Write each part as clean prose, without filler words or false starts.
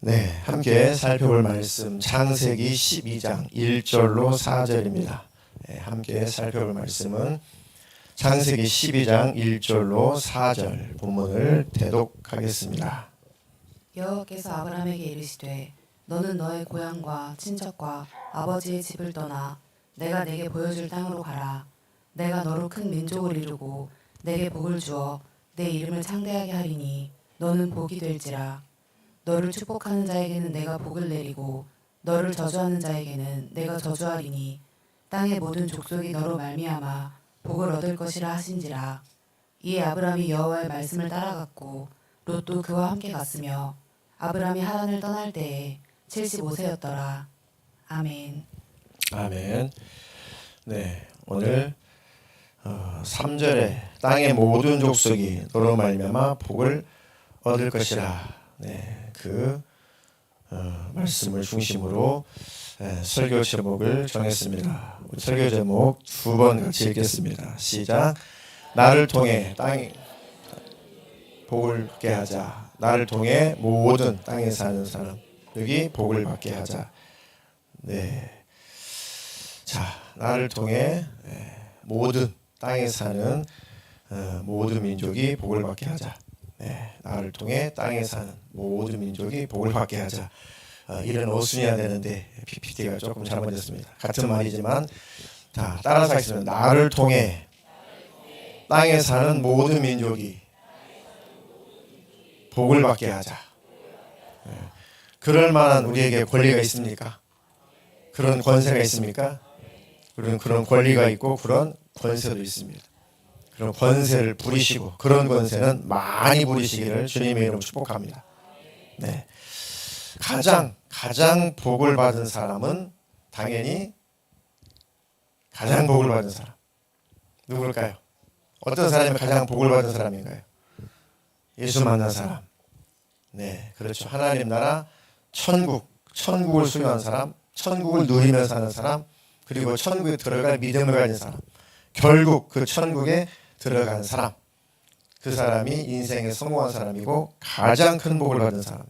네, 함께 살펴볼 말씀 창세기 12장 1절로 4절입니다. 네, 함께 살펴볼 말씀은 창세기 12장 1절로 4절 본문을 대독하겠습니다. 여호와께서 아브라함에게 이르시되 너는 너의 고향과 친척과 아버지의 집을 떠나 내가 내게 보여줄 땅으로 가라. 내가 너로 큰 민족을 이루고 내게 복을 주어 내 이름을 창대하게 하리니 너는 복이 될지라. 너를 축복하는 자에게는 내가 복을 내리고 너를 저주하는 자에게는 내가 저주하리니 땅의 모든 족속이 너로 말미암아 복을 얻을 것이라 하신지라. 이에 아브라함이 여호와의 말씀을 따라갔고 롯도 그와 함께 갔으며 아브라함이 하란을 떠날 때에 75세였더라. 아멘. 아멘. 네, 오늘 3절에 땅의 모든 족속이 너로 말미암아 복을 얻을 것이라. 네, 그 말씀을 중심으로 설교 제목을 정했습니다. 설교 제목 두 번 같이 읽겠습니다. 시작. 나를 통해 땅에 복을 받게 하자. 나를 통해 모든 땅에 사는 사람 여기 복을 받게 하자. 네, 자, 나를 통해 모든 땅에 사는 모든 민족이 복을 받게 하자. 네, 나를 통해 땅에 사는 모든 민족이 복을 받게 하자. 이런 어순이야 되는데 PPT가 조금 잘못됐습니다. 같은 말이지만 다 따라서 하겠습니다. 나를 통해 땅에 사는 모든 민족이 복을 받게 하자. 네, 그럴 만한 우리에게 권리가 있습니까? 그런 권세가 있습니까? 그런 권리가 있고 그런 권세도 있습니다. 그런 권세를 부리시고 그런 권세는 많이 부리시기를 주님의 이름으로 축복합니다. 네, 가장 복을 받은 사람은 당연히 가장 복을 받은 사람 누굴까요? 어떤 사람이 가장 복을 받은 사람인가요? 예수 만난 사람. 네, 그렇죠. 하나님 나라 천국을 수용한 사람, 천국을 누리며 사는 사람, 그리고 천국에 들어갈 믿음을 가진 사람, 결국 그 천국에 들어간 사람, 그 사람이 인생에 성공한 사람이고 가장 큰 복을 받은 사람.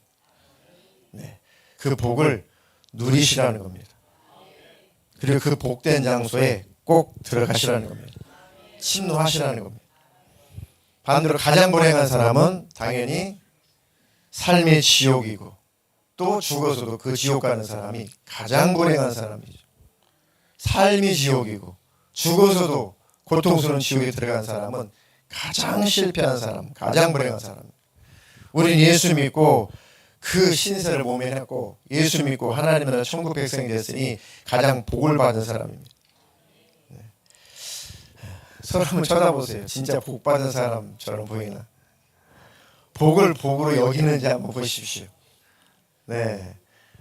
네, 그 복을 누리시라는 겁니다. 그리고 그 복된 장소에 꼭 들어가시라는 겁니다. 침노하시라는 겁니다. 반대로 가장 불행한 사람은 당연히 삶의 지옥이고 또 죽어서도 그 지옥 가는 사람이 가장 불행한 사람이죠. 삶이 지옥이고 죽어서도 고통스러운 지옥에 들어간 사람은 가장 실패한 사람, 가장 불행한 사람. 우리는 예수 믿고 그 신세를 모면했고 예수 믿고 하나님 나라 천국 백성이 됐으니 가장 복을 받은 사람입니다. 네. 서로 한번 쳐다보세요. 진짜 복 받은 사람처럼 보이나? 복을 복으로 여기는지 한번 보십시오. 네,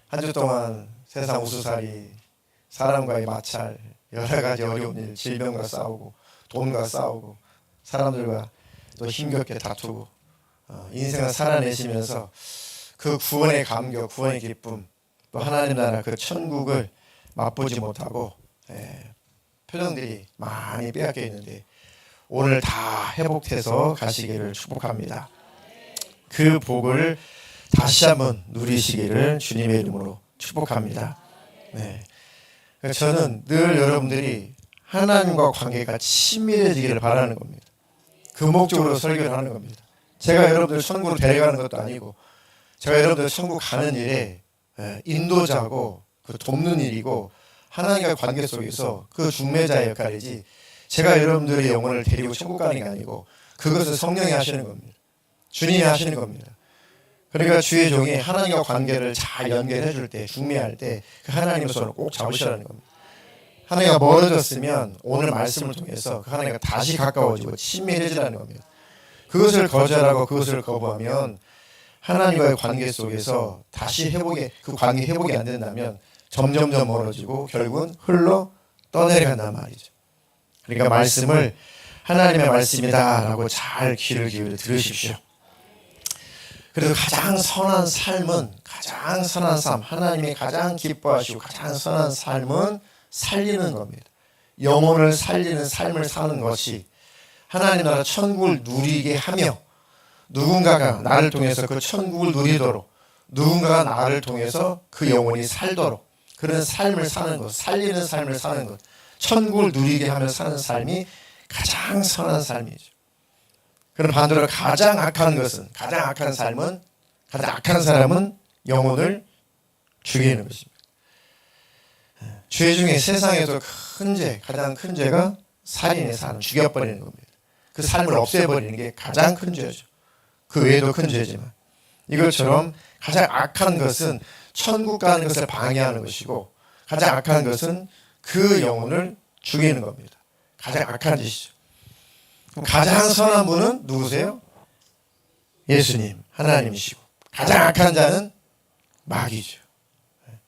한 주 동안 세상 우수살이, 사람과의 마찰, 여러 가지 어려운 일, 질병과 싸우고 돈과 싸우고 사람들과 또 힘겹게 다투고 인생을 살아내시면서 그 구원의 감격, 구원의 기쁨, 또 하나님 나라 그 천국을 맛보지 못하고 표정들이 많이 빼앗겨 있는데 오늘 다 회복해서 가시기를 축복합니다. 그 복을 다시 한번 누리시기를 주님의 이름으로 축복합니다. 네. 저는 늘 여러분들이 하나님과 관계가 친밀해지기를 바라는 겁니다. 그 목적으로 설교를 하는 겁니다. 제가 여러분들 천국으로 데려가는 것도 아니고 제가 여러분들 천국 가는 일에 인도자고 그 돕는 일이고 하나님과의 관계 속에서 그 중매자의 역할이지 제가 여러분들의 영혼을 데리고 천국 가는 게 아니고 그것을 성령이 하시는 겁니다. 주님이 하시는 겁니다. 그러니까 주의 종이 하나님과 관계를 잘 연결해 줄 때, 중매할 때 그 하나님의 손을 꼭 잡으시라는 겁니다. 하나님과 멀어졌으면 오늘 말씀을 통해서 그 하나님과 다시 가까워지고 친밀해지라는 겁니다. 그것을 거절하고 그것을 거부하면 하나님과의 관계 속에서 다시 그 관계 회복이 안 된다면 점점 멀어지고 결국은 흘러 떠내려간단 말이죠. 그러니까 말씀을 하나님의 말씀이다라고 잘 귀를 기울여 들으십시오. 그래서 가장 선한 삶은 하나님이 가장 기뻐하시고 가장 선한 삶은 살리는 겁니다. 영혼을 살리는 삶을 사는 것이 하나님 나라 천국을 누리게 하며 누군가가 나를 통해서 그 천국을 누리도록 누군가가 나를 통해서 그 영혼이 살도록 그런 삶을 사는 것, 살리는 삶을 사는 것, 천국을 누리게 하며 사는 삶이 가장 선한 삶이죠. 그럼 반대로 가장 악한 것은, 가장 악한 삶은, 가장 악한 사람은 영혼을 죽이는 것입니다. 죄 중에 세상에서 큰 죄, 가장 큰 죄가 살인의 삶을 죽여버리는 겁니다. 그 삶을 없애버리는 게 가장 큰 죄죠. 그 외에도 큰 죄지만 이것처럼 가장 악한 것은 천국 가는 것을 방해하는 것이고 가장 악한 것은 그 영혼을 죽이는 겁니다. 가장 악한 짓이죠. 그럼 가장 선한 분은 누구세요? 예수님, 하나님이시고 가장 악한 자는 마귀죠.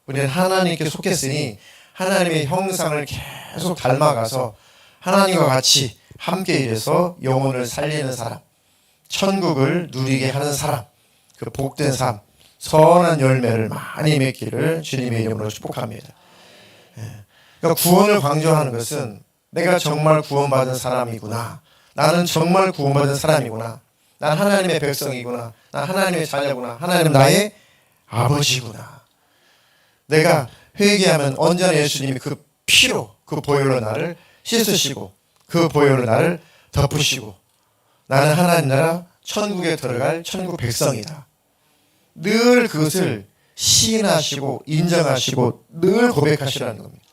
우리는 하나님께 속했으니 하나님의 형상을 계속 닮아가서 하나님과 같이 함께 일해서 영혼을 살리는 사람, 천국을 누리게 하는 사람, 그 복된 삶, 선한 열매를 많이 맺기를 주님의 이름으로 축복합니다. 그러니까 구원을 강조하는 것은 내가 정말 구원받은 사람이구나. 나는 정말 구원받은 사람이구나. 난 하나님의 백성이구나. 난 하나님의 자녀구나. 하나님 나의 아버지구나. 내가 회개하면 언제나 예수님이 그 피로, 그 보혈로 나를 씻으시고 그 보혈로 나를 덮으시고 나는 하나님 나라 천국에 들어갈 천국 백성이다. 늘 그것을 시인하시고 인정하시고 늘 고백하시라는 겁니다.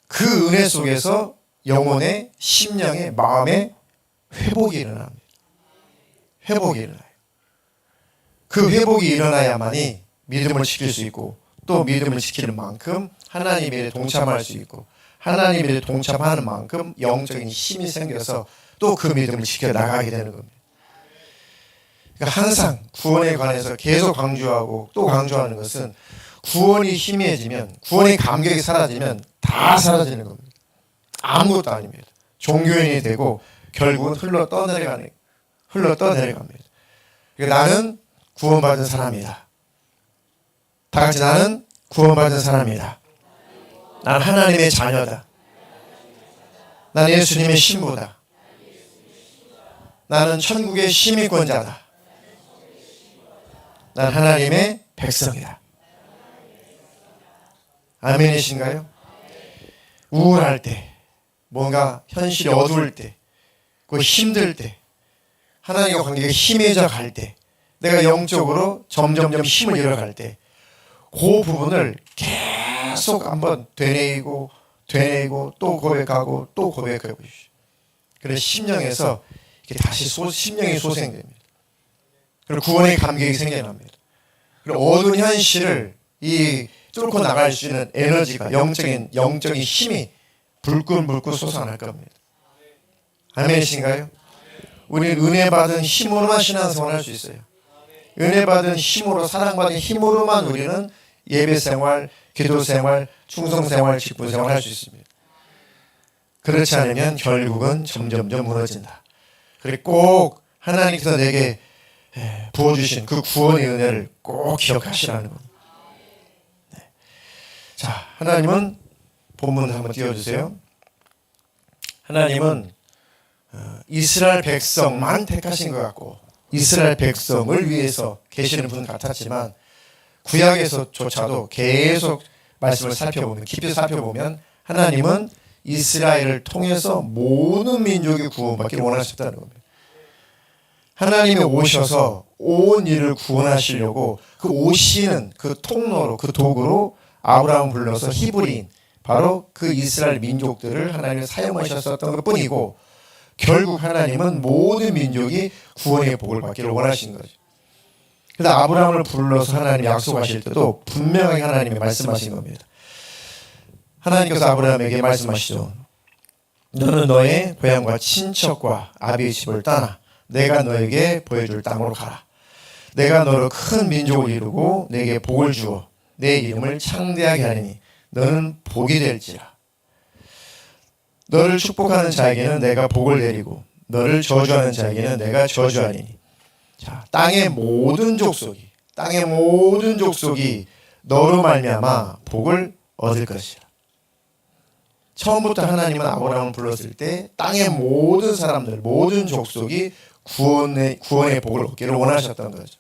그 은혜 속에서 영혼의 심령의 마음의 회복이 일어납니다. 회복이 일어나요. 그 회복이 일어나야만이 믿음을 지킬 수 있고 또 믿음을 지키는 만큼 하나님의 일에 동참할 수 있고 하나님의 일에 동참하는 만큼 영적인 힘이 생겨서 또 그 믿음을 지켜나가게 되는 겁니다. 그러니까 항상 구원에 관해서 계속 강조하고 또 강조하는 것은 구원이 희미해지면 구원의 감격이 사라지면 다 사라지는 겁니다. 아무것도 아닙니다. 종교인이 되고 결국은 흘러 떠내려갑니다. 그러니까 나는 구원받은 사람이다. 다 같이 나는 구원받은 사람이다. 난 하나님의 자녀다. 난 예수님의 신부다. 나는 천국의 시민권자다. 난 하나님의 백성이다. 아멘이신가요? 우울할 때, 뭔가 현실이 어두울 때, 힘들 때, 하나님과 관계가 희미해져 갈 때, 내가 영적으로 점점점 힘을 잃어갈 때, 그 부분을 계속 한번 되뇌이고 또 고백하고 또 고백해 보십시오. 그래서 심령에서 다시 심령이 소생됩니다. 그리고 구원의 감격이 생겨납니다. 그리고 어두운 현실을 뚫고 나갈 수 있는 에너지가 영적인 힘이 불끈불끈 솟아날 겁니다. 아멘이신가요? 우리는 은혜 받은 힘으로만 신앙생활을 할 수 있어요. 은혜 받은 힘으로 사랑받은 힘으로만 우리는 예배생활, 기도생활, 충성생활, 직분생활 할 수 있습니다. 그렇지 않으면 결국은 점점점 무너진다. 그리고 꼭 하나님께서 내게 부어주신 그 구원의 은혜를 꼭 기억하시라는 겁니다. 네. 자, 하나님은 본문을 한번 띄워주세요. 하나님은 이스라엘 백성만 택하신 것 같고 이스라엘 백성을 위해서 계시는 분 같았지만 구약에서조차도 계속 말씀을 살펴보면 깊이 살펴보면 하나님은 이스라엘을 통해서 모든 민족이 구원받기를 원하셨다는 겁니다. 하나님이 오셔서 온 일을 구원하시려고 그 오시는 그 통로로 그 도구로 아브라함을 불러서 히브리인 바로 그 이스라엘 민족들을 하나님이 사용하셨었던 것뿐이고 결국 하나님은 모든 민족이 구원의 복을 받기를 원하신 거죠. 그래서 아브라함을 불러서 하나님이 약속하실 때도 분명하게 하나님이 말씀하신 겁니다. 하나님께서 아브라함에게 말씀하시죠. 너는 너의 고향과 친척과 아비의 집을 떠나 내가 너에게 보여줄 땅으로 가라. 내가 너로 큰 민족을 이루고 내게 복을 주어 내 이름을 창대하게 하리니 너는 복이 될지라. 너를 축복하는 자에게는 내가 복을 내리고 너를 저주하는 자에게는 내가 저주하리니. 자, 땅의 모든 족속이 너로 말미암아 복을 얻을 것이라. 처음부터 하나님은 아브라함을 불렀을 때 땅의 모든 사람들, 모든 족속이 구원의 복을 얻기를 원하셨던 거죠.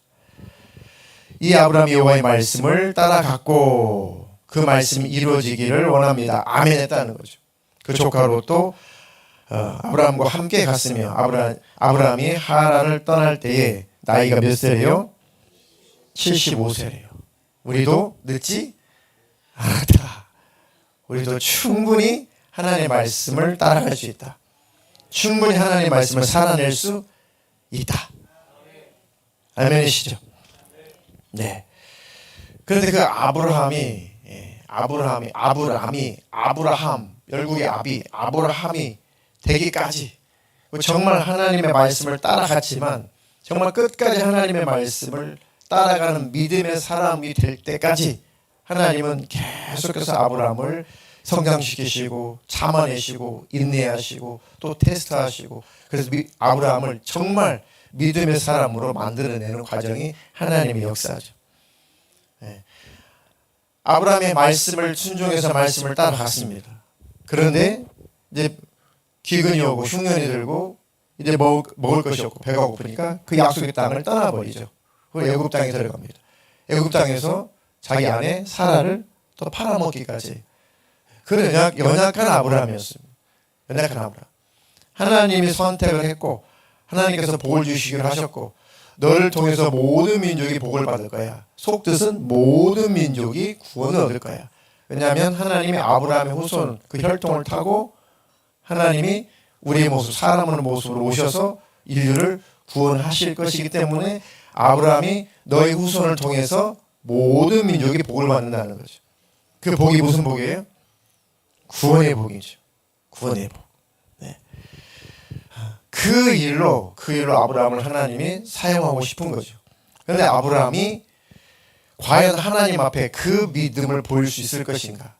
이 아브라함이 여호와의 말씀을 따라갔고 그 말씀이 이루어지기를 원합니다. 아멘 했다는 거죠. 그 조카 롯도 아브라함과 함께 갔으며 아브라함이 하란을 떠날 때에 나이가 몇 세래요? 75세래요. 우리도 늦지 않았다. 우리도 충분히 하나님의 말씀을 따라갈 수 있다. 충분히 하나님의 말씀을 살아낼 수 있다. 아멘이시죠? 네. 그런데 그 아브라함, 열국의 아브라함이 되기까지 정말 하나님의 말씀을 따라갔지만 정말 끝까지 하나님의 말씀을 따라가는 믿음의 사람이 될 때까지 하나님은 계속해서 아브라함을 성장시키시고 참아내시고 인내하시고 또 테스트하시고 그래서 아브라함을 정말 믿음의 사람으로 만들어내는 과정이 하나님의 역사죠. 네. 아브라함의 말씀을 순종해서 말씀을 따라갔습니다. 그런데 이제 기근이 오고 흉년이 들고 이제 먹을 것이 없고 배가 고프니까 그 약속의 땅을 떠나버리죠. 그리고 애굽 땅에 들어갑니다. 애굽 땅에서 자기 아내 사라를 또 팔아먹기까지. 그런 연약한 아브라함이었습니다. 연약한 아브라함. 하나님이 선택을 했고 하나님께서 복을 주시기로 하셨고 너를 통해서 모든 민족이 복을 받을 거야. 속뜻은 모든 민족이 구원을 얻을 거야. 왜냐하면 하나님이 아브라함의 후손 그 혈통을 타고 하나님이 우리의 모습, 사람의 모습으로 오셔서 인류를 구원하실 것이기 때문에 아브라함이 너의 후손을 통해서 모든 민족이 복을 받는다는 거죠. 그 복이 무슨 복이에요? 구원의 복이죠. 구원의 복. 네. 그 일로 아브라함을 하나님이 사용하고 싶은 거죠. 그런데 아브라함이 과연 하나님 앞에 그 믿음을 보일 수 있을 것인가?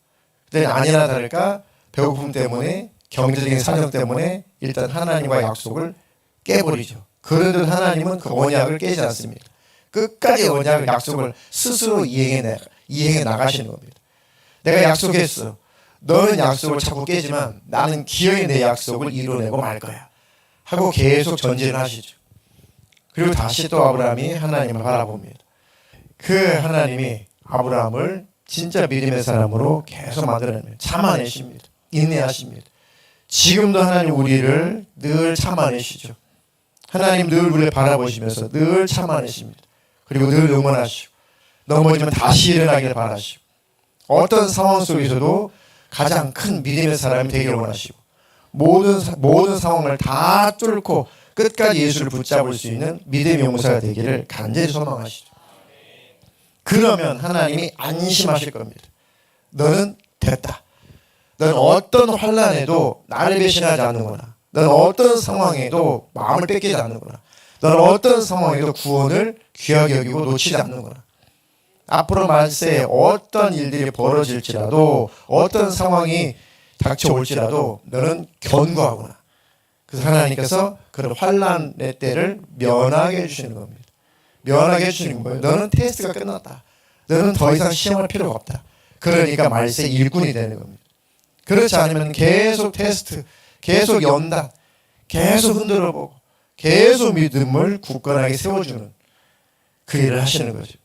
그때 아니나 다를까 배고픔 때문에 경제적인 사정 때문에 일단 하나님과의 약속을 깨버리죠. 그런데 하나님은 그 언약을 깨지 않습니다. 끝까지 언약을 약속을 스스로 이행해 나가시는 겁니다. 내가 약속했어. 너는 약속을 자꾸 깨지만 나는 기어이 내 약속을 이루어내고 말 거야. 하고 계속 전진을 하시죠. 그리고 다시 또 아브라함이 하나님을 바라봅니다. 그 하나님이 아브라함을 진짜 믿음의 사람으로 계속 만들어냅니다. 참아내십니다. 인내하십니다. 지금도 하나님 우리를 늘 참아내시죠. 하나님 늘 우리를 바라보시면서 늘 참아내십니다. 그리고 늘 응원하시고 넘어지면 다시 일어나기를 바라시고 어떤 상황 속에서도 가장 큰 믿음의 사람이 되기를 원하시고 모든 상황을 다 뚫고 끝까지 예수를 붙잡을 수 있는 믿음의 용사가 되기를 간절히 소망하시죠. 그러면 하나님이 안심하실 겁니다. 너는 됐다. 너는 어떤 환난에도 나를 배신하지 않는구나. 너는 어떤 상황에도 마음을 뺏기지 않는구나. 너는 어떤 상황에도 구원을 귀하게 여기고 놓치지 않는구나. 앞으로 말세에 어떤 일들이 벌어질지라도 어떤 상황이 닥쳐올지라도 너는 견고하구나. 그래서 하나님께서 그런 환난의 때를 면하게 해주시는 겁니다. 면하게 해주시는 거예요. 너는 테스트가 끝났다. 너는 더 이상 시험할 필요가 없다. 그러니까 말세 일꾼이 되는 겁니다. 그렇지 않으면 계속 테스트, 계속 연단, 계속 흔들어보고 계속 믿음을 굳건하게 세워주는 그 일을 하시는 거죠.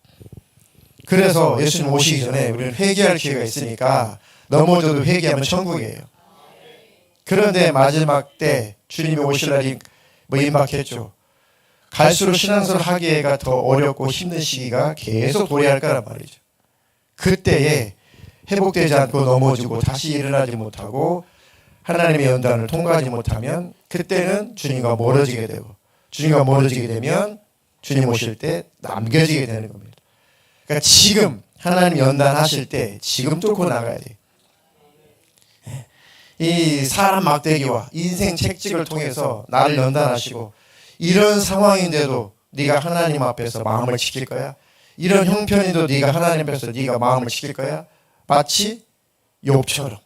그래서 예수님 오시기 전에 우리는 회개할 기회가 있으니까 넘어져도 회개하면 천국이에요. 그런데 마지막 때 주님이 오실 날이 임박했죠. 갈수록 신앙생활 하기가 더 어렵고 힘든 시기가 계속 도래할 거란 말이죠. 그때에 회복되지 않고 넘어지고 다시 일어나지 못하고 하나님의 연단을 통과하지 못하면 그때는 주님과 멀어지게 되고 주님과 멀어지게 되면 주님 오실 때 남겨지게 되는 겁니다. 그러니까 지금 하나님 연단하실 때 지금 뚫고 나가야 돼요. 이 사람 막대기와 인생 책찍을 통해서 나를 연단하시고 이런 상황인데도 네가 하나님 앞에서 마음을 지킬 거야? 이런 형편인데도 네가 하나님 앞에서 네가 마음을 지킬 거야? 마치 욥처럼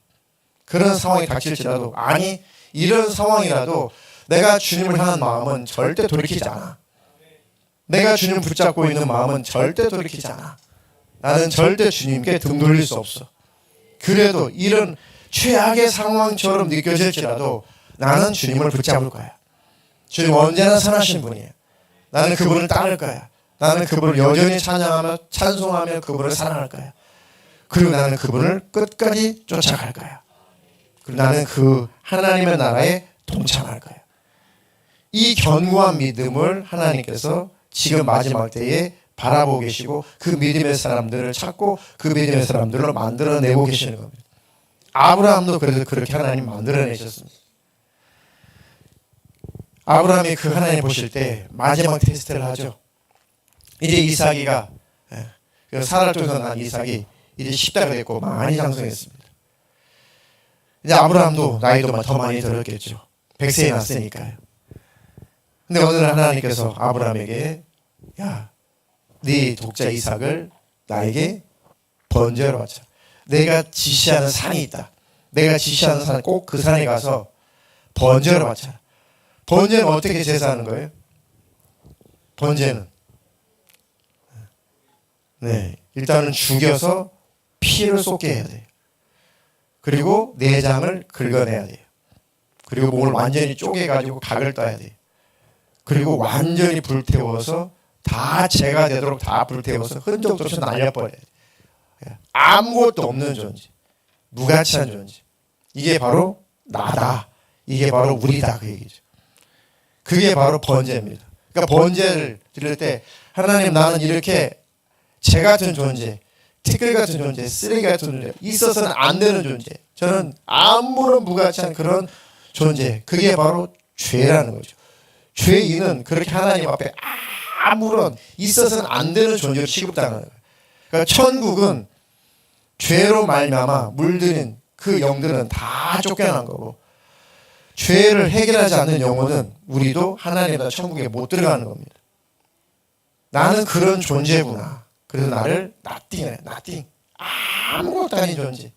그런 상황이 닥칠지라도 아니 이런 상황이라도 내가 주님을 향한 마음은 절대 돌이키지 않아. 내가 주님을 붙잡고 있는 마음은 절대 돌이키지 않아. 나는 절대 주님께 등 돌릴 수 없어. 그래도 이런 최악의 상황처럼 느껴질지라도 나는 주님을 붙잡을 거야. 주님 언제나 선하신 분이에요. 나는 그분을 따를 거야. 나는 그분을 여전히 찬양하며 찬송하며 그분을 사랑할 거야. 그리고 나는 그분을 끝까지 쫓아갈 거야. 그리고 나는 그 하나님의 나라에 동참할 거야. 이 견고한 믿음을 하나님께서 지금 마지막 때에 바라보고 계시고 그 믿음의 사람들을 찾고 그 믿음의 사람들로 만들어내고 계시는 겁니다. 아브라함도 그래서 그렇게 하나님 만들어내셨습니다. 아브라함이 그 하나님 보실 때 마지막 테스트를 하죠. 이제 이삭이가 사라를 통해서 난 이삭이 이제 십자가 됐고 많이 장성했습니다. 이제 아브라함도 나이도 더 많이 들었겠죠. 100세에 났으니까요. 근데 어느 날 하나님께서 아브라함에게 야, 네 독자 이삭을 나에게 번제로 바쳐. 내가 지시하는 산이 있다. 내가 지시하는 산, 꼭 그 산에 가서 번제로 바쳐라. 번제는 어떻게 제사하는 거예요? 번제는 일단은 죽여서 피를 쏟게 해야 돼요. 그리고 내장을 긁어내야 돼요. 그리고 몸을 완전히 쪼개가지고 각을 떠야 돼요. 그리고 완전히 불태워서 다 재가 되도록 다 불태워서 흔적도 없이 날려버려야 돼요. 아무것도 없는 존재, 무가치한 존재. 이게 바로 나다. 이게 바로 우리다. 그 얘기죠. 그게 바로 번제입니다. 그러니까 번제를 드릴 때 하나님 나는 이렇게 재 같은 존재, 티끌 같은 존재, 쓰레기 같은 존재, 있어서는 안 되는 존재. 저는 아무런 무가치한 그런 존재. 그게 바로 죄라는 거죠. 죄인은 그렇게 하나님 앞에 아무런 있어서는 안 되는 존재로 취급당하는 거예요. 그러니까 천국은 죄로 말미암아 물들인 그 영들은 다 쫓겨난 거고 죄를 해결하지 않는 영혼은 우리도 하나님 나라 천국에 못 들어가는 겁니다. 나는 그런 존재구나. 그래서 나를 nothing해. nothing. 아무것도 아닌 존재.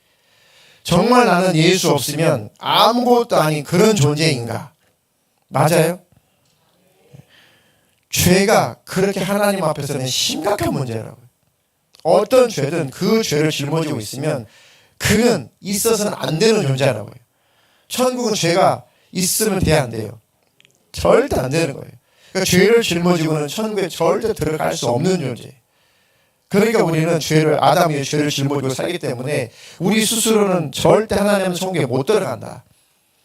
정말 나는 예수 없으면 아무것도 아닌 그런 존재인가? 맞아요? 죄가 그렇게 하나님 앞에서는 심각한 문제라고요. 어떤 죄든 그 죄를 짊어지고 있으면 그는 있어서는 안 되는 존재라고요. 천국은 죄가 있으면 돼야 안 돼요. 절대 안 되는 거예요. 그러니까 죄를 짊어지고는 천국에 절대 들어갈 수 없는 존재예요. 그러니까 우리는 아담이 죄를 짊어지고 살기 때문에 우리 스스로는 절대 하나님의 천국에 못 들어간다.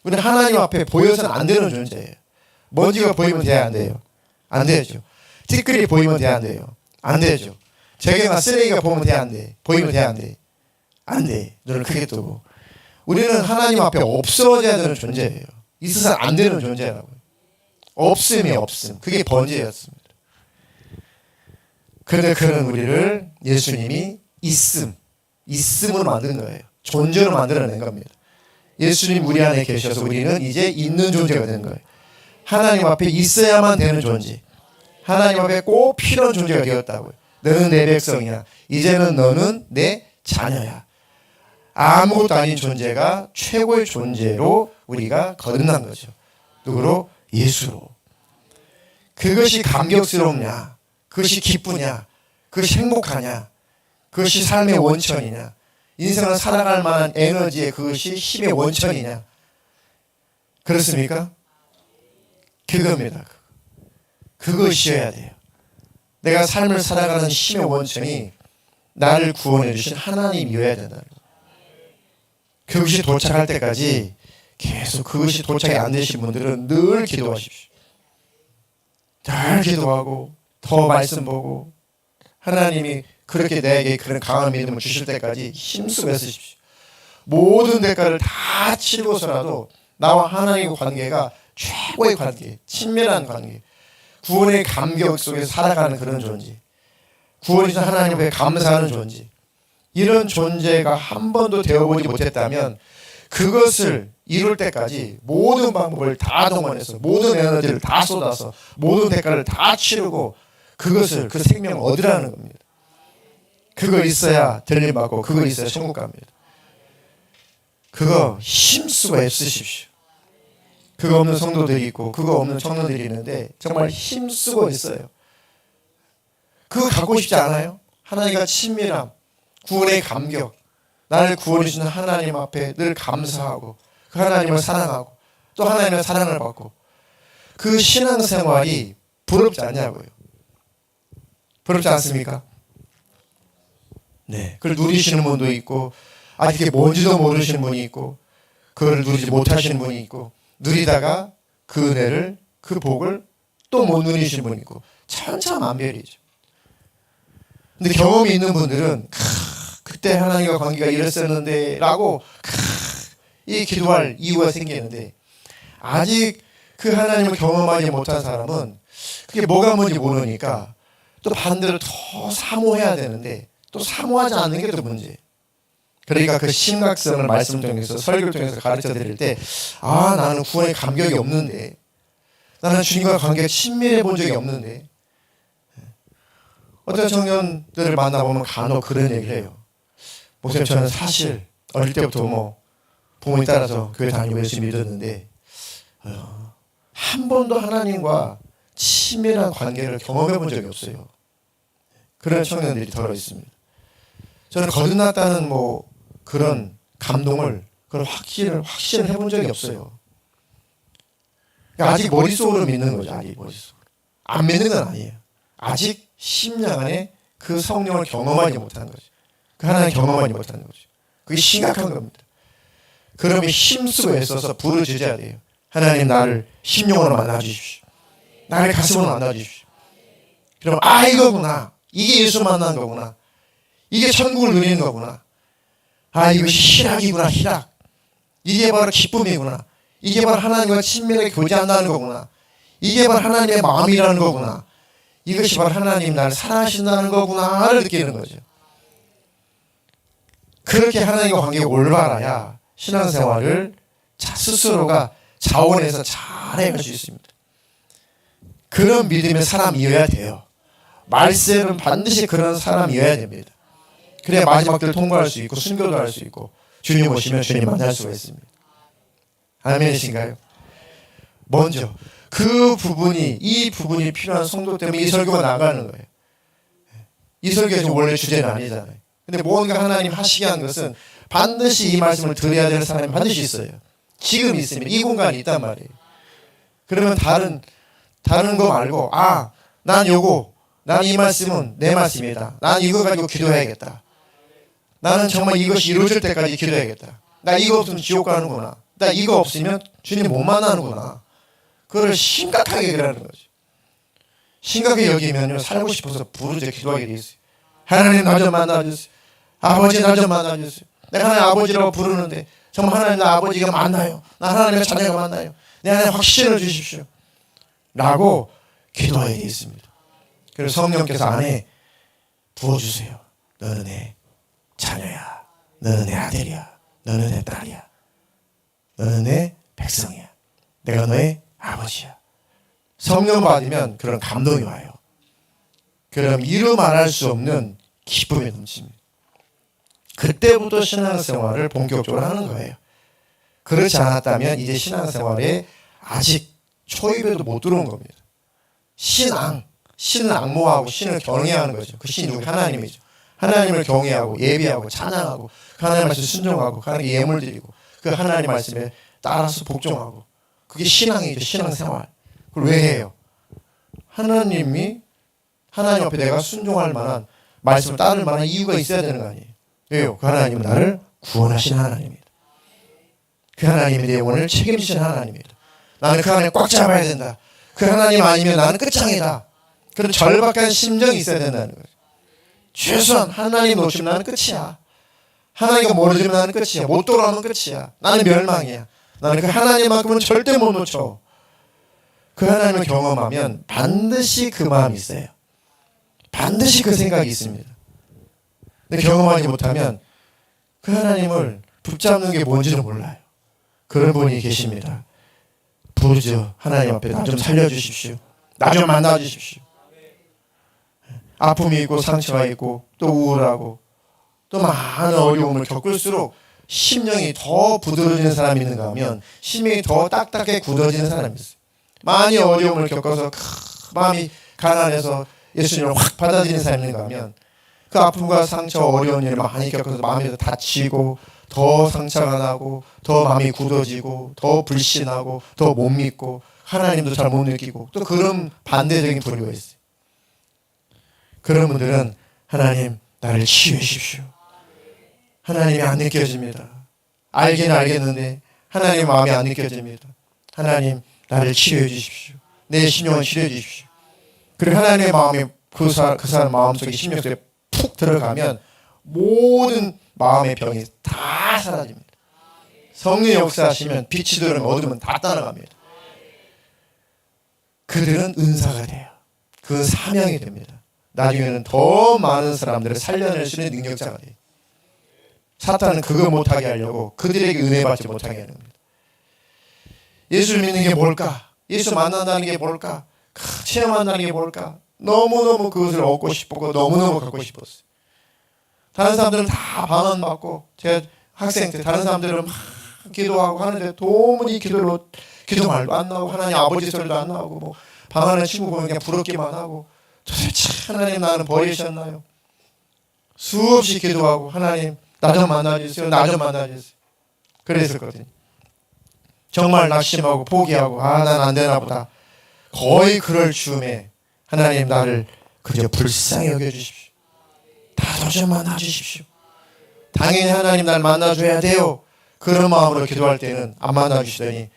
우리는 하나님 앞에 보여서는 안 되는 존재예요. 먼지가 보이면 돼야 안 돼요. 안 되죠. 티끌이 보이면 돼야 안 돼요. 안 되죠. 재경아 쓰레기가 보면 돼야 안 돼. 보이면 돼야 안 돼. 안 돼. 눈을 크게 뜨고. 우리는 하나님 앞에 없어져야 되는 존재예요. 있어서 안 되는 존재라고요. 없음이 없음. 그게 번제였습니다. 그런데 그는 우리를 예수님이 있음으로 만든 거예요. 존재로 만들어낸 겁니다. 예수님 우리 안에 계셔서 우리는 이제 있는 존재가 된 거예요. 하나님 앞에 있어야만 되는 존재. 하나님 앞에 꼭 필요한 존재가 되었다고요. 너는 내 백성이야. 이제는 너는 내 자녀야. 아무것도 아닌 존재가 최고의 존재로 우리가 거듭난 거죠. 누구로? 예수로. 그것이 감격스럽냐? 그것이 기쁘냐? 그것이 행복하냐? 그것이 삶의 원천이냐? 인생을 살아갈 만한 에너지의 그것이 힘의 원천이냐? 그렇습니까? 그겁니다. 그것이어야 돼요. 내가 삶을 살아가는 힘의 원천이 나를 구원해 주신 하나님이어야 된다는 거예요. 그것이 도착할 때까지 계속 그것이 도착이 안 되신 분들은 늘 기도하십시오. 늘 기도하고 더 말씀 보고 하나님이 그렇게 내게 그런 강한 믿음을 주실 때까지 힘쓰고 애쓰십시오. 모든 대가를 다 치르고서라도 나와 하나님의 관계가 최고의 관계, 친밀한 관계, 구원의 감격 속에서 살아가는 그런 존재, 구원이신 하나님 앞에 감사하는 존재, 이런 존재가 한 번도 되어보지 못했다면 그것을 이룰 때까지 모든 방법을 다 동원해서 모든 에너지를 다 쏟아서 모든 대가를 다 치르고 그것을 그 생명을 얻으라는 겁니다. 그거 있어야 들림 받고 그거 있어야 천국 갑니다. 그거 힘쓰고 애쓰십시오. 그거 없는 성도들이 있고 그거 없는 청년들이 있는데 정말 힘쓰고 있어요. 그거 갖고 싶지 않아요? 하나님과 친밀함, 구원의 감격, 나를 구원해 주시는 하나님 앞에 늘 감사하고 그 하나님을 사랑하고 또 하나님의 사랑을 받고 그 신앙생활이 부럽지 않냐고요. 부럽지 않습니까? 네, 그걸 누리시는 분도 있고 아직 그게 뭔지도 모르시는 분이 있고 그걸 누리지 못하시는 분이 있고 누리다가 그 은혜를 그 복을 또 못 누리시는 분이 있고 천차만별이죠. 근데 경험이 있는 분들은 그때 하나님과 관계가 이랬었는데 라고 이 기도할 이유가 생기는데 아직 그 하나님을 경험하지 못한 사람은 그게 뭐가 뭔지 모르니까 또 반대로 더 사모해야 되는데 또 사모하지 않는 게 또 문제예요. 그러니까 그 심각성을 말씀 통해서 설교를 통해서 가르쳐 드릴 때 나는 구원에 감격이 없는데 나는 주님과 관계가 친밀해 본 적이 없는데 어떤 청년들을 만나보면 간혹 그런 얘기를 해요. 목사님 저는 사실 어릴 때부터 부모님 따라서 교회 다니고 열심히 믿었는데 한 번도 하나님과 친밀한 관계를 경험해 본 적이 없어요. 그런 청년들이 더러 있습니다. 저는 거듭났다는 그런 감동을 그런 확신을 해본 적이 없어요. 그러니까 아직 머릿속으로 믿는 거죠. 아직 머릿속으로. 안 믿는 건 아니에요. 아직 심령 안에 그 성령을 경험하지 못한 거죠. 그 하나님 경험하지 못하는 거죠. 그게 심각한 겁니다. 그러면 힘쓰고 애써서 부르짖어야 돼요. 하나님 나를 심령으로 만나주십시오. 나를 가슴으로 만나주십시오. 그럼 이거구나. 이게 예수 만난 거구나. 이게 천국을 누리는 거구나. 이것이 희락이구나. 희락. 이게 바로 기쁨이구나. 이게 바로 하나님과 친밀하게 교제한다는 거구나. 이게 바로 하나님의 마음이라는 거구나. 이것이 바로 하나님 나를 사랑하신다는 거구나를 느끼는 거죠. 그렇게 하나님과 관계가 올바라야 신앙생활을 스스로가 자원해서 잘 해갈 수 있습니다. 그런 믿음의 사람이어야 돼요. 말세는 반드시 그런 사람이어야 됩니다. 그래야 마지막 때를 통과할 수 있고 순교도 할 수 있고 주님 오시면 주님 만날 수가 있습니다. 아멘이신가요? 먼저 이 부분이 필요한 성도 때문에 이 설교가 나가는 거예요. 이 설교가 지금 원래 주제는 아니잖아요. 근데 뭔가 하나님 하시게 한 것은 반드시 이 말씀을 드려야 되는 사람이 반드시 있어요. 지금 있습니다. 이 공간이 있단 말이에요. 그러면 다른 거 말고 난 이 말씀은 내 말씀이다. 난 이거 가지고 기도해야겠다. 나는 정말 이것이 이루어질 때까지 기도해야겠다. 나 이거 없으면 지옥 가는구나. 나 이거 없으면 주님 못 만나는구나. 그걸 심각하게 그러는 거죠. 심각하게 여기면요 살고 싶어서 부르짖어 기도하게 돼 있어요. 하나님 나 좀 만나주세요. 아버지 나 좀 만나주세요. 내가 하나님 아버지라고 부르는데 정말 하나님 나 아버지가 만나요. 나 하나님의 자녀가 만나요. 내 안에 확신을 주십시오. 라고 기도하게 돼 있습니다. 그래서 성령께서 안에 부어주세요. 너는 내 자녀야. 너는 내 아들이야. 너는 내 딸이야. 너는 내 백성이야. 내가 너의 아버지야. 성령 받으면 그런 감동이 와요. 그럼 이루 말할 수 없는 기쁨이 넘칩니다. 그때부터 신앙생활을 본격적으로 하는 거예요. 그렇지 않았다면 이제 신앙생활에 아직 초입에도 못 들어온 겁니다. 신을 악모하고 신을 경외하는 거죠. 그 신이 누구? 하나님이죠. 하나님을 경외하고 예배하고 찬양하고 그 하나님 말씀 순종하고 하나님께 예물 드리고 그 하나님 말씀에 따라서 복종하고 그게 신앙이죠. 신앙생활. 그걸 왜 해요? 하나님 앞에 내가 순종할 만한 말씀을 따를 만한 이유가 있어야 되는 거 아니에요. 왜요? 그 하나님은 나를 구원하신 하나님입니다. 그 하나님이 내 영혼을 책임지신 하나님입니다. 나는 그 하나님 꽉 잡아야 된다. 그 하나님 아니면 나는 끝장이다. 그런 절박한 심정이 있어야 된다는 거죠. 최소한 하나님 놓치면 나는 끝이야. 하나님과 멀어지면 나는 끝이야. 못 돌아오면 끝이야. 나는 멸망이야. 나는 그 하나님만큼은 절대 못 놓쳐. 그 하나님을 경험하면 반드시 그 마음이 있어요. 반드시 그 생각이 있습니다. 근데 경험하지 못하면 그 하나님을 붙잡는 게 뭔지는 몰라요. 그런 분이 계십니다. 부르짖어 하나님 앞에 나 좀 살려주십시오. 나 좀 만나주십시오. 아픔이 있고 상처가 있고 또 우울하고 또 많은 어려움을 겪을수록 심령이 더 부드러지는 사람이 있는가 하면 심령이 더 딱딱하게 굳어지는 사람이 있어요. 많이 어려움을 겪어서 마음이 가난해서 예수님을 확 받아들이는 사람이 있는가 하면 그 아픔과 상처 어려운 일을 많이 겪어서 마음이 다치고 더 상처가 나고 더 마음이 굳어지고 더 불신하고 더 못 믿고 하나님도 잘 못 느끼고 또 그런 반대적인 부류가 있어요. 그런 분들은 하나님 나를 치유해 주십시오. 하나님이 안 느껴집니다. 알긴 알겠는데 하나님 마음이 안 느껴집니다. 하나님 나를 치유해 주십시오. 내 심령을 치유해 주십시오. 그리고 하나님의 마음이 그 사람 마음속에 심령 속에 푹 들어가면 모든 마음의 병이 다 사라집니다. 성령 역사하시면 빛이 들어오면 어둠은 다 따라갑니다. 그들은 은사가 돼요. 그건 사명이 됩니다. 나중에는 더 많은 사람들을 살려낼 수 있는 능력자가 돼요. 사탄은 그거 못하게 하려고 그들에게 은혜 받지 못하게 하는 겁니다. 예수를 믿는 게 뭘까? 예수 만난다는 게 뭘까? 체험한다는 게 뭘까? 너무너무 그것을 얻고 싶었고 너무너무 갖고 싶었어요. 다른 사람들은 다 반환받고, 제가 학생 때 다른 사람들은 막 기도하고 하는데 도무지 기도 말도 안 나오고 하나님 아버지 소리도 안 나오고 뭐 방하는 친구 보면 그냥 부럽기만 하고, 도대체 하나님 나는 버리셨나요? 수없이 기도하고 하나님 나 좀 만나주세요. 나 좀 만나주세요. 그랬었거든요. 정말 낙심하고 포기하고 난 안 되나 보다. 거의 그럴 즈음에 하나님 나를 그저 불쌍히 여겨주십시오. 나도 좀 만나주십시오. 당연히 하나님 날 만나줘야 돼요. 그런 마음으로 기도할 때는 안 만나주시더니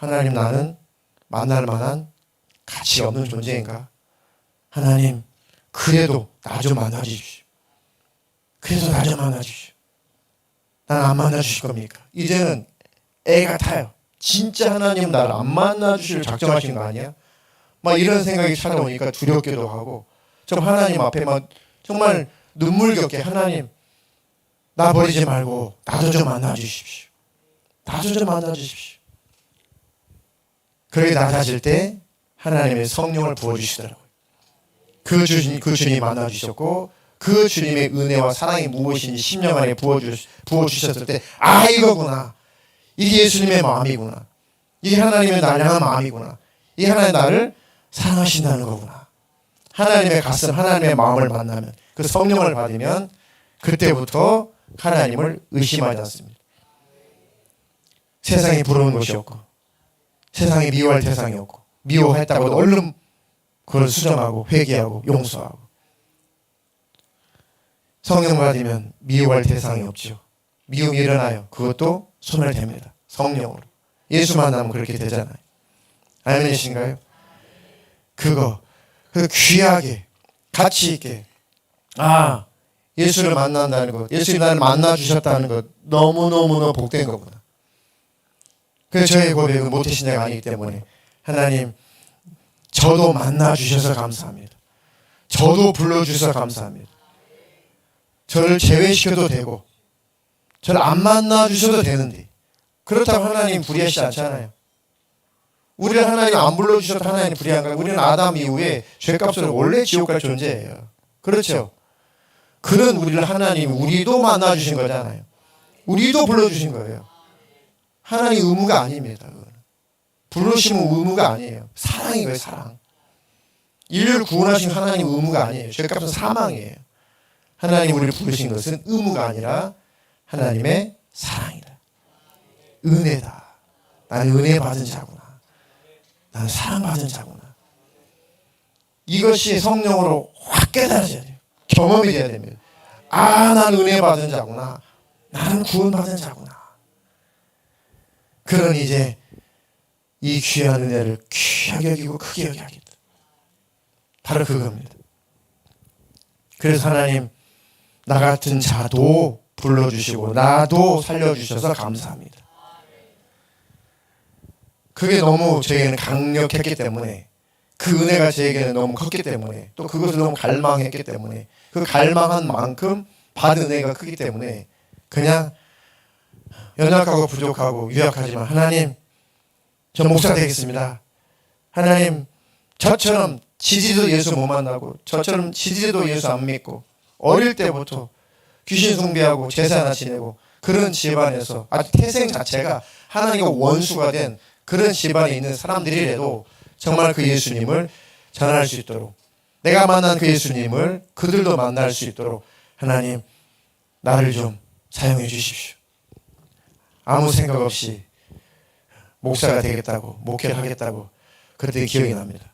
하나님 나는 만날 만한 가치 없는 존재인가? 하나님 그래도 나 좀 만나주십시오. 그래도 나 좀 만나주십시오. 난 안 만나주실 겁니까? 이제는 애 같아요. 진짜 하나님 나를 안 만나주실 작정하신 거 아니야? 막 이런 생각이 찾아오니까 두렵기도 하고, 좀 하나님 앞에 막 정말 눈물겹게 하나님 나 버리지 말고 나도 좀 만나주십시오. 나도 좀 만나주십시오. 그렇게 낮아질 때 하나님의 성령을 부어주시더라고요. 그 주님이 만나주셨고 그 주님의 은혜와 사랑이 무엇인지 10년 만에 부어주셨을 때 이거구나. 이게 예수님의 마음이구나. 이게 하나님의 나를 향한 마음이구나. 이게 하나님 나를 사랑하신다는 거구나. 하나님의 가슴, 하나님의 마음을 만나면, 그 성령을 받으면 그때부터 하나님을 의심하지 않습니다. 세상이 부러운 것이 없고, 세상이 미워할 대상이 없고, 미워했다고 얼른 그걸 수정하고 회개하고 용서하고. 성령 받으면 미워할 대상이 없죠. 미움이 일어나요. 그것도 소멸됩니다. 성령으로. 예수 만나면 그렇게 되잖아요. 아멘이신가요? 그거 귀하게 가치 있게 예수를 만난다는 것, 예수님 나를 만나주셨다는 것, 너무너무너무 복된 거구나. 그래서 저의 고백은 모태신자가 아니기 때문에 하나님 저도 만나주셔서 감사합니다. 저도 불러주셔서 감사합니다. 저를 제외시켜도 되고 저를 안 만나주셔도 되는데, 그렇다고 하나님 불의하시지 않잖아요. 우리를 하나님 안 불러주셔도 하나님 불의한가요? 우리는 아담 이후에 죄값으로 원래 지옥 갈 존재예요. 그렇죠? 그런 우리를 하나님 우리도 만나주신 거잖아요. 우리도 불러주신 거예요. 하나님 의무가 아닙니다. 부르시면 의무가 아니에요. 사랑인 거예요. 사랑. 인류를 구원하신 하나님 의무가 아니에요. 죄값은 사망이에요. 하나님 우리를 부르신 것은 의무가 아니라 하나님의 사랑이다. 은혜다. 나는 은혜 받은 자구나. 나는 사랑받은 자구나. 이것이 성령으로 확 깨달아져야 돼요. 경험이 돼야 됩니다. 나는 은혜 받은 자구나. 나는 구원받은 자구나. 그러니 이제 이 귀한 은혜를 귀하게 여기고 크게 여기겠다. 바로 그겁니다. 그래서 하나님 나 같은 자도 불러주시고 나도 살려주셔서 감사합니다. 그게 너무 저에게는 강력했기 때문에, 그 은혜가 저에게는 너무 컸기 때문에, 또 그것을 너무 갈망했기 때문에, 그 갈망한 만큼 받은 은혜가 크기 때문에 그냥 연약하고 부족하고 유약하지만 하나님 저 목사 되겠습니다. 하나님 저처럼 지지도 예수 못 만나고 저처럼 지지도 예수 안 믿고 어릴 때부터 귀신 숭배하고 제사나 지내고 그런 집안에서 아주 태생 자체가 하나님과 원수가 된 그런 집안에 있는 사람들이라도 정말 그 예수님을 전할 수 있도록, 내가 만난 그 예수님을 그들도 만날 수 있도록 하나님 나를 좀 사용해 주십시오. 아무 생각 없이 목사가 되겠다고 목회를 하겠다고 그때 기억이 납니다.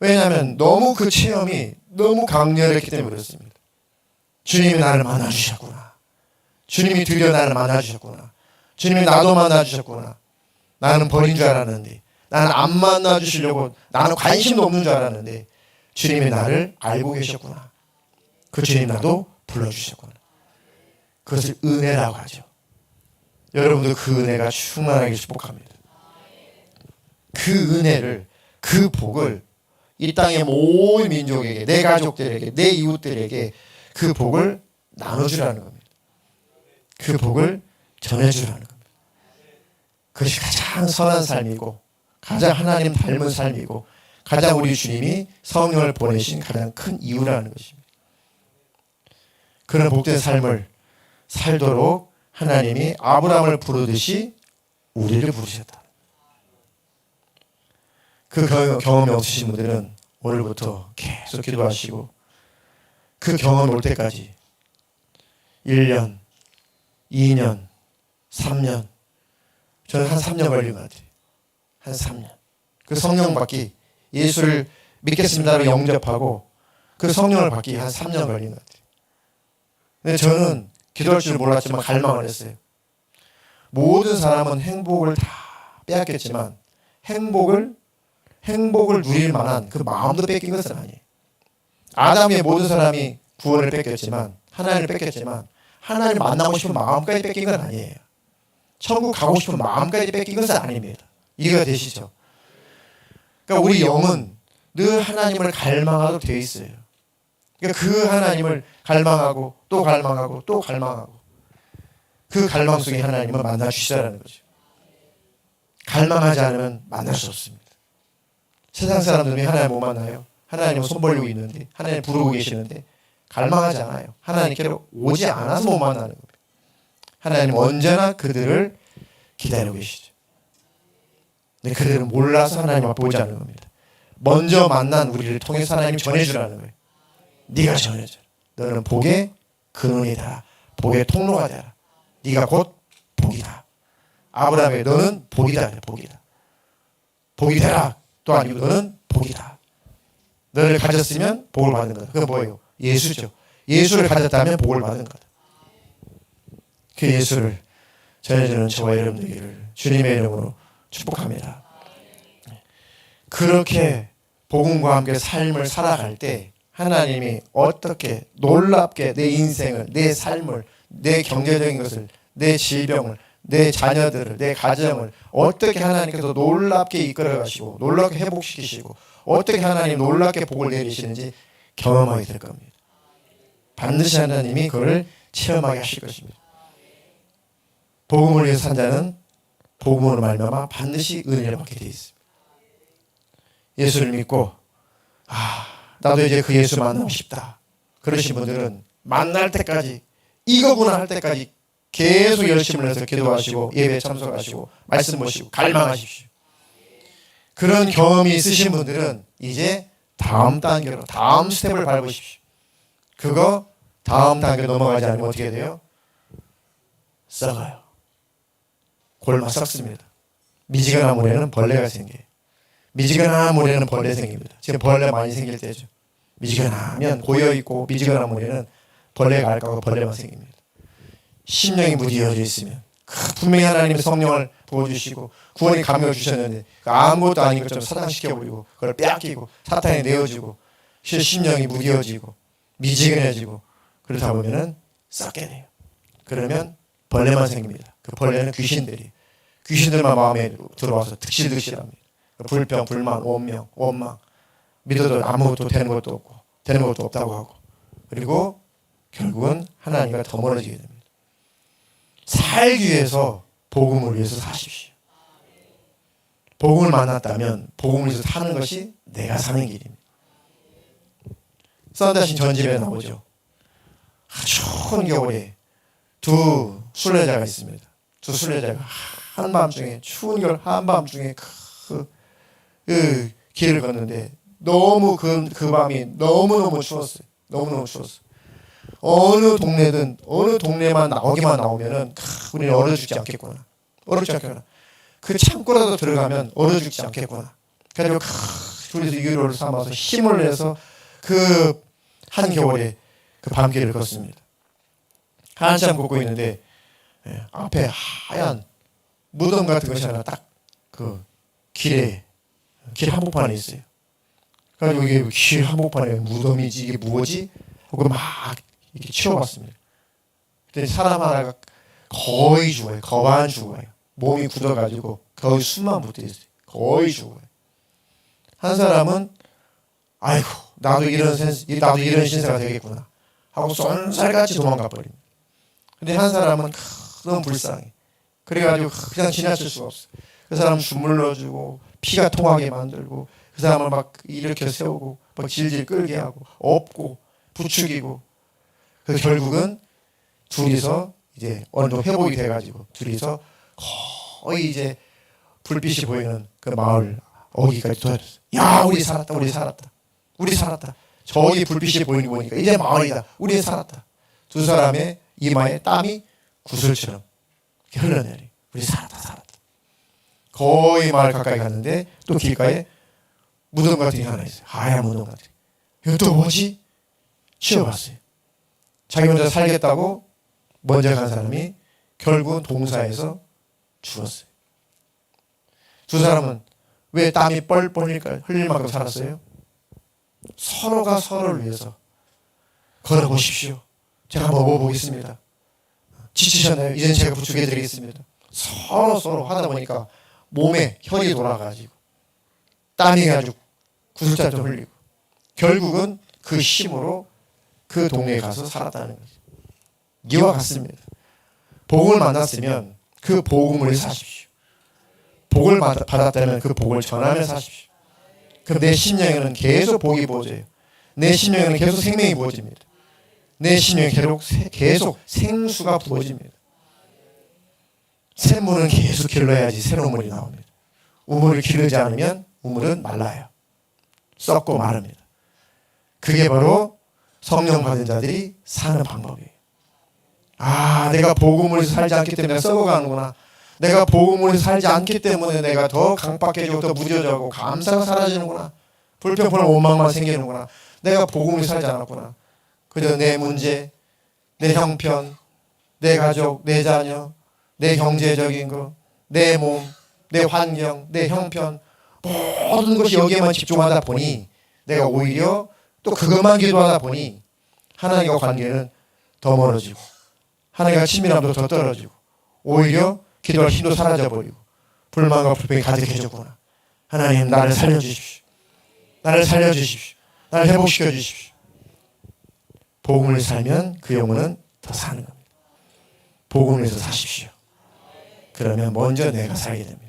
왜냐하면 너무 그 체험이 너무 강렬했기 때문에 그렇습니다. 주님이 나를 만나주셨구나. 주님이 드디어 나를 만나주셨구나. 주님이 나도 만나주셨구나. 나는 버린 줄 알았는데, 나는 안 만나주시려고, 나는 관심도 없는 줄 알았는데 주님이 나를 알고 계셨구나. 그 주님 나도 불러주셨구나. 그것을 은혜라고 하죠. 여러분도 그 은혜가 충만하게 축복합니다. 그 은혜를, 그 복을 이 땅의 모든 민족에게, 내 가족들에게, 내 이웃들에게 그 복을 나눠주라는 겁니다. 그 복을 전해주라는 겁니다. 그것이 가장 선한 삶이고, 가장 하나님 닮은 삶이고, 가장 우리 주님이 성령을 보내신 가장 큰 이유라는 것입니다. 그런 복된 삶을 살도록 하나님이 아브라함을 부르듯이 우리를 부르셨다. 그 경험이 없으신 분들은 오늘부터 계속 기도하시고, 그 경험이 올 때까지 1년, 2년, 3년, 저는 한 3년 걸린 것 같아요. 한 3년. 그 성령 받기, 예수를 믿겠습니다로 영접하고 그 성령을 받기 한 3년 걸린 것 같아요. 근데 저는 기도할 줄 몰랐지만 갈망을 했어요. 모든 사람은 행복을 다 빼앗겼지만 행복을 누릴 만한 그 마음도 뺏긴 것은 아니에요. 아담의 모든 사람이 구원을 뺏겼지만, 하나님을 뺏겼지만, 하나님 만나고 싶은 마음까지 뺏긴 건 아니에요. 천국 가고 싶은 마음까지 뺏긴 것은 아닙니다. 이해가 되시죠? 그러니까 우리 영은 늘 하나님을 갈망하도록 되어 있어요. 그러니까 그 하나님을 갈망하고 또 갈망하고 또 갈망하고, 그 갈망 속에 하나님을 만나 주시라는 거죠. 갈망하지 않으면 만날 수 없습니다. 세상 사람들이 하나님 못 만나요. 하나님은 손 벌리고 있는데, 하나님 부르고 계시는데 갈망하지 않아요. 하나님께로 오지 않아서 못 만나는 겁니다. 하나님은 언제나 그들을 기다리고 계시죠. 근데 그들은 몰라서 하나님 앞에 오지 않는 겁니다. 먼저 만난 우리를 통해서 하나님 전해주라는 거예요. 네가 전해줘. 너는 복의 근원이다. 복의 통로가 되라. 네가 곧 복이다. 아브라함에 너는 복이다. 복이다. 복이 되라. 또 아니고 너는 복이다. 너를 가졌으면 복을 받는 거다. 그건 뭐예요? 예수죠. 예수를 가졌다면 복을 받은 거다. 그 예수를 전해주는 저와 여러분들을 주님의 이름으로 축복합니다. 그렇게 복음과 함께 삶을 살아갈 때 하나님이 어떻게 놀랍게 내 인생을, 내 삶을, 내 경제적인 것을, 내 질병을, 내 자녀들을, 내 가정을 어떻게 하나님께서 놀랍게 이끌어 가시고 놀랍게 회복시키시고 어떻게 하나님 놀랍게 복을 내리시는지 경험하게 될 겁니다. 반드시 하나님이 그걸 체험하게 하실 것입니다. 복음을 위해서 산 자는 복음으로 말미암아 반드시 은혜를 받게 되어 있습니다. 예수를 믿고 나도 이제 그 예수 만나고 싶다. 그러신 분들은 만날 때까지, 이거구나 할 때까지 계속 열심을 해서 기도하시고 예배에 참석하시고 말씀 보시고 갈망하십시오. 그런 경험이 있으신 분들은 이제 다음 단계로, 다음 스텝을 밟으십시오. 그거 다음 단계 넘어가지 않으면 어떻게 돼요? 썩어요. 골마 썩습니다. 미지근한 물에는 벌레가 생겨요. 미지근한 물에는 벌레 생깁니다. 지금 벌레 많이 생길 때죠. 미지근하면 고여있고 미지근한 물에는 벌레가 앓고 벌레만 생깁니다. 심령이 무디어져 있으면 분명히 하나님의 성령을 부어주시고 구원의 감격을 주셨는데 아무것도 아닌 것처럼 사당시켜버리고 그걸 빼앗기고 사탄에 내어주고 심령이 무디어지고 미지근해지고 그러다 보면은 썩게 돼요. 그러면 벌레만 생깁니다. 그 벌레는 귀신들만 마음에 들어와서 득실득실합니다. 불평, 불만, 원명, 원망, 믿어도 아무것도 되는 것도 없고 되는 것도 없다고 하고, 그리고 결국은 하나님과 더 멀어지게 됩니다. 살기 위해서 복음을 위해서 사십시오. 복음을 만났다면 복음을 위해서 사는 것이 내가 사는 길입니다. 썬다신 전집에 나오죠. 추운 겨울에 두 순례자가 있습니다. 두 순례자가 한밤중에, 추운 겨울 한밤중에 그 길을 걷는데 너무 그 밤이 너무너무 추웠어요. 너무너무 추웠어요. 어느 동네만 나오면은 우리는 얼어 죽지 않겠구나. 그 창고라도 들어가면 얼어 죽지 않겠구나. 그래서 둘이서 유로를 삼아서 힘을 내서 그 한겨울에 그 밤길을 걷습니다. 한참 걷고 있는데 앞에 하얀 무덤 같은 것이 하나 딱 그 길 한복판에 있어요. 그래가지고 이게 길 한복판에 무덤이지 이게 무엇이? 하고 막 이렇게 치워봤습니다. 그때 사람 하나가 거의 죽어요. 거반 죽어요. 몸이 굳어가지고 거의 숨만 붙어 있어요. 거의 죽어요. 한 사람은 아이고 나도 이런 신세가 되겠구나 하고 쏜살같이 도망가 버립니다. 근데 한 사람은 너무 불쌍해. 그래가지고 그냥 지나칠 수가 없어. 그 사람 주물러주고 피가 통하게 만들고 그 사람을 막 일으켜 세우고 막 질질 끌게 하고 업고 부추기고 그래서 결국은 둘이서 이제 어느 정도 회복이 돼가지고 둘이서 거의 이제 불빛이 보이는 그 마을 어기까지 도와줬어요. 야 우리 살았다 우리 살았다 우리 살았다. 저기 불빛이 보이는 거 보니까 이제 마을이다. 우리 살았다. 두 사람의 이마에 땀이 구슬처럼 이렇게 흘러내리. 우리 살았다 살았다. 거의 마을 가까이 갔는데 또 길가에 무덤 같은 게 하나 있어요. 하얀 무덤 같은 게. 이거 또 뭐지? 치워봤어요. 자기 혼자 살겠다고 먼저 간 사람이 결국은 동사에서 죽었어요. 두 사람은 왜 땀이 뻘뻘 흘릴 만큼 살았어요? 서로가 서로를 위해서 걸어보십시오. 제가 한번 먹어보겠습니다. 지치셨나요? 이젠 제가 부축해 드리겠습니다. 서로 하다 보니까 몸에 혈이 돌아가지고 땀이 아주 구슬자 좀 흘리고 결국은 그 힘으로 그 동네에 가서 살았다는 거죠. 이와 같습니다. 복음을 만났으면 그 복음을 사십시오. 복을 받았다면 그 복을 전하며 사십시오. 그럼 내 심령에는 계속 복이 부어져요. 내 심령에는 계속 생명이 부어집니다. 내 심령에 계속 생수가 부어집니다. 샘물은 계속 길러야지 새로운 물이 나옵니다. 우물을 기르지 않으면 우물은 말라요. 썩고 마릅니다. 그게 바로 성령 받은 자들이 사는 방법이에요. 아, 내가 복음을 살지 않기 때문에 썩어가는구나. 내가 복음을 살지 않기 때문에 내가 더 강박해지고 더 무뎌져가고 감사가 사라지는구나. 불평불만 원망만 생기는구나. 내가 복음을 살지 않았구나. 그저 내 문제, 내 형편, 내 가족, 내 자녀, 내 경제적인 거, 내 몸, 내 환경, 내 형편 모든 것이 여기에만 집중하다 보니 내가 오히려 또 그것만 기도하다 보니 하나님과 관계는 더 멀어지고 하나님과 친밀함도 더 떨어지고 오히려 기도할 힘도 사라져버리고 불만과 불평이 가득해졌구나. 하나님 나를 살려주십시오. 나를 살려주십시오. 나를 회복시켜 주십시오. 복음을 살면 그 영혼은 더 사는 겁니다. 복음에서 사십시오. 그러면 먼저 내가 살게 됩니다.